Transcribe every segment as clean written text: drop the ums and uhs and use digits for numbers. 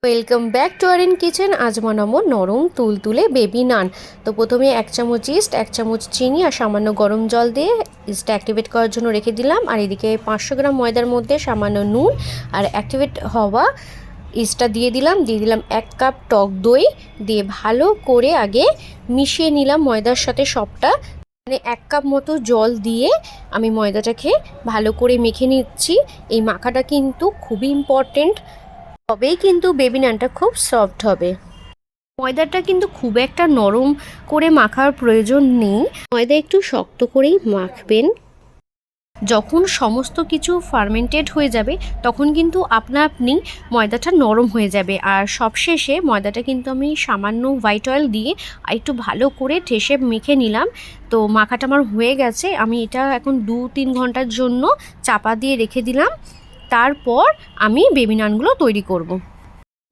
Welcome back to R in kitchen. আজ বানাবো নরম তুলতুলে বেবি নান। তো প্রথমে 1 চামচ ইস্ট, 1 চামচ চিনি আর সামান্য গরম জল দিয়ে ইস্টটা অ্যাক্টিভেট করার জন্য রেখে দিলাম। আর এদিকে 500 গ্রাম ময়দার মধ্যে সামান্য নুন আর অ্যাক্টিভেট হওয়া ইস্টটা দিয়ে দিলাম 1 কাপ টক দই দিয়ে ভালো করে আগে মিশিয়ে নিলাম ময়দার সাথে সবটা। মানে 1 কাপ মতো জল দিয়ে আমি ময়দাটাকে ভালো করে মেখে নিচ্ছি। এই মাখাটা কিন্তু খুবই ইম্পর্টেন্ট, তবেই কিন্তু বেবি নানটা খুব সফট হবে। ময়দাটা কিন্তু খুব একটা নরম করে মাখার প্রয়োজন নেই, ময়দা একটু শক্ত করেই মাখবেন। যখন সমস্ত কিছু ফার্মেন্টেড হয়ে যাবে তখন কিন্তু আপনা আপনি ময়দাটা নরম হয়ে যাবে। আর সবশেষে ময়দাটা কিন্তু আমি সামান্য হোয়াইট অয়েল দিয়ে একটু ভালো করে ঠেসে মেখে নিলাম। তো মাখাটা আমার হয়ে গেছে। আমি এটা এখন 2-3 ঘন্টার জন্য চাপা দিয়ে রেখে দিলাম। তারপর আমি বেবি নানগুলো তৈরি করব।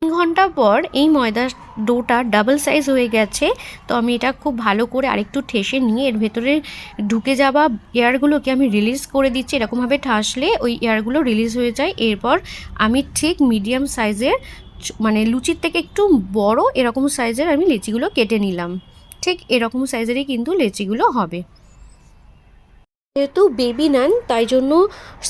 3 ঘন্টা পর এই ময়দার ডোটা ডাবল সাইজ হয়ে গেছে। তো আমি এটা খুব ভালো করে আরেকটু ঠেসে নিয়ে এর ভেতরে ঢুকে যাওয়া এয়ারগুলোকে আমি রিলিজ করে দিচ্ছি। এরকমভাবে ঠাসলে ওই এয়ারগুলো রিলিজ হয়ে যায়। এরপর আমি ঠিক মিডিয়াম সাইজের, মানে লুচির থেকে একটু বড় এরকম সাইজের আমি লেচিগুলো কেটে নিলাম। ঠিক এরকম সাইজেরই কিন্তু লেচিগুলো হবে। যেহেতু বেবি নান তাই জন্য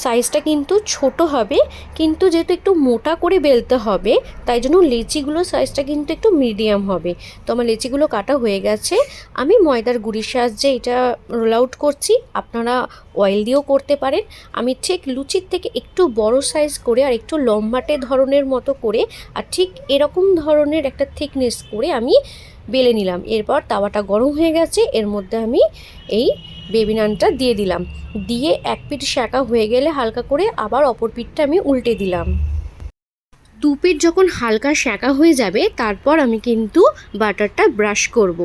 সাইজটা কিন্তু ছোট হবে, কিন্তু যেহেতু একটু মোটা করে বেলতে হবে তাই জন্য লেচিগুলো সাইজটা কিন্তু একটু মিডিয়াম হবে। তো আমার লেচিগুলো কাটা হয়ে গেছে। আমি ময়দার গুঁড়ির সাহায্যে এটা রোল আউট করছি, আপনারা অয়েল দিয়েও করতে পারেন। আমি ঠিক লুচির থেকে একটু বড় সাইজ করে আর একটু লম্বাটে ধরনের মতো করে আর ঠিক এরকম ধরনের একটা থিকনেস করে আমি বেলে নিলাম। এরপর তাওয়াটা গরম হয়ে গেছে, এর মধ্যে আমি এই বেবি নানটা দিয়ে দিলাম। দিয়ে এক পিঠ সেঁকা হয়ে গেলে হালকা করে আবার অপর পিঠটা আমি উল্টে দিলাম। 2 পিঠ যখন হালকা সেঁকা হয়ে যাবে তারপর আমি কিন্তু বাটারটা ব্রাশ করব।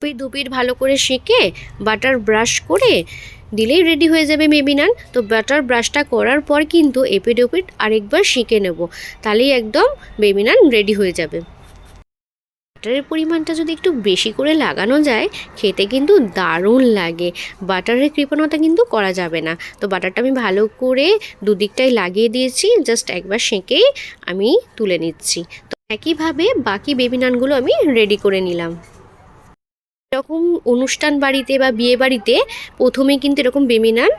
2 পিঠ ভালো করে সেঁকে বাটার ব্রাশ করে দিলেই রেডি হয়ে যাবে বেবি নান। তো বাটার ব্রাশটা করার পর কিন্তু এপিঠ ওপিঠ আরেকবার সেঁকে নেব, তাহলেই একদম বেবি নান রেডি হয়ে যাবে। বাটারের পরিমাণটা যদি একটু বেশি করে লাগানো যায় খেতে কিন্তু দারুণ লাগে। বাটারের কৃপণতা কিন্তু করা যাবে না। তো বাটারটা আমি ভালো করে দুদিকটাই লাগিয়ে দিয়েছি, জাস্ট একবার সেঁকেই আমি তুলে নিচ্ছি। তো একইভাবে বাকি বেবি নানগুলো আমি রেডি করে নিলাম। এরকম অনুষ্ঠান বাড়িতে বা বিয়ে বাড়িতে প্রথমেই কিন্তু এরকম বেবি নান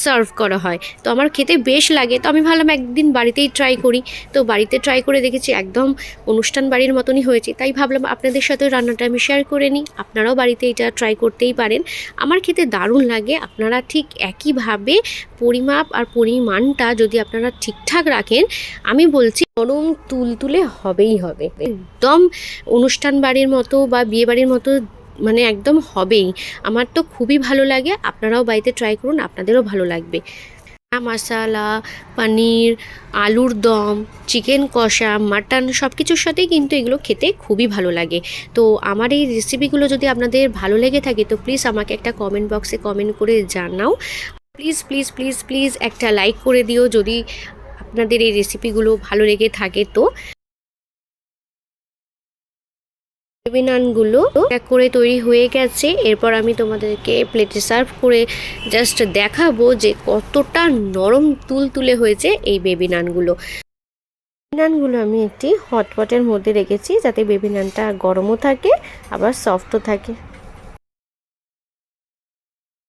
সার্ভ করা হয়। তো আমার খেতে বেশ লাগে, তো আমি ভাবলাম একদিন বাড়িতেই ট্রাই করি। তো বাড়িতে ট্রাই করে দেখেছি একদম অনুষ্ঠান বাড়ির মতনই হয়েছে। তাই ভাবলাম আপনাদের সাথে রান্নাটা আমি শেয়ার করে নিই, আপনারাও বাড়িতে এটা ট্রাই করতেই পারেন। আমার খেতে দারুণ লাগে। আপনারা ঠিক একইভাবে পরিমাপ আর পরিমাণটা যদি আপনারা ঠিকঠাক রাখেন, আমি বলছি নরম তুলতুলে হবেই হবে। একদম অনুষ্ঠান বাড়ির মতো বা বিয়ে বাড়ির মতো মানে একদম হবেই। আমার তো খুবই ভালো লাগে, আপনারাও বাড়িতে ট্রাই করুন, আপনাদেরও ভালো লাগবে। মশলা, পনির, আলুর দম, চিকেন কষা, মাটন সব কিছুর সাথেই কিন্তু এগুলো খেতে খুবই ভালো লাগে। তো আমার এই রেসিপিগুলো যদি আপনাদের ভালো লেগে থাকে তো প্লিজ আমাকে একটা কমেন্ট বক্সে কমেন্ট করে জানাও। প্লিজ প্লিজ প্লিজ প্লিজ একটা লাইক করে দিও যদি আপনাদের এই রেসিপিগুলো ভালো লেগে থাকে। তো বেবি নানগুলো এক করে তৈরি হয়ে গেছে। এরপর আমি তোমাদেরকে প্লেটে সার্ভ করে জাস্ট দেখাবো যে কতটা নরম তুলতুলে হয়েছে এই বেবি নানগুলো। নানগুলো আমি একটি হটপটের মধ্যে রেখেছি যাতে বেবি নানটা গরমও থাকে আবার সফটও থাকে।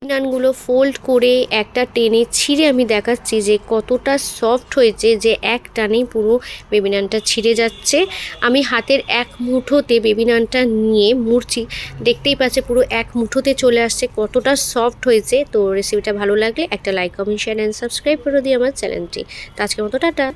নানগুলো ফোল্ড করে একটা টেনে ছিঁড়ে আমি দেখাচ্ছি যে কতটা সফট হয়েছে, যে এক টানেই পুরো বেবি নানটা ছিঁড়ে যাচ্ছে। আমি হাতের এক মুঠোতে বেবি নানটা নিয়ে মুড়ছি, দেখতেই পাচ্ছে পুরো এক মুঠোতে চলে আসছে, কতটা সফট হয়েছে। তো রেসিপিটা ভালো লাগলে একটা like, comment, share and subscribe করে দিই আমার চ্যানেলটি। তো আজকের মতো টাটা।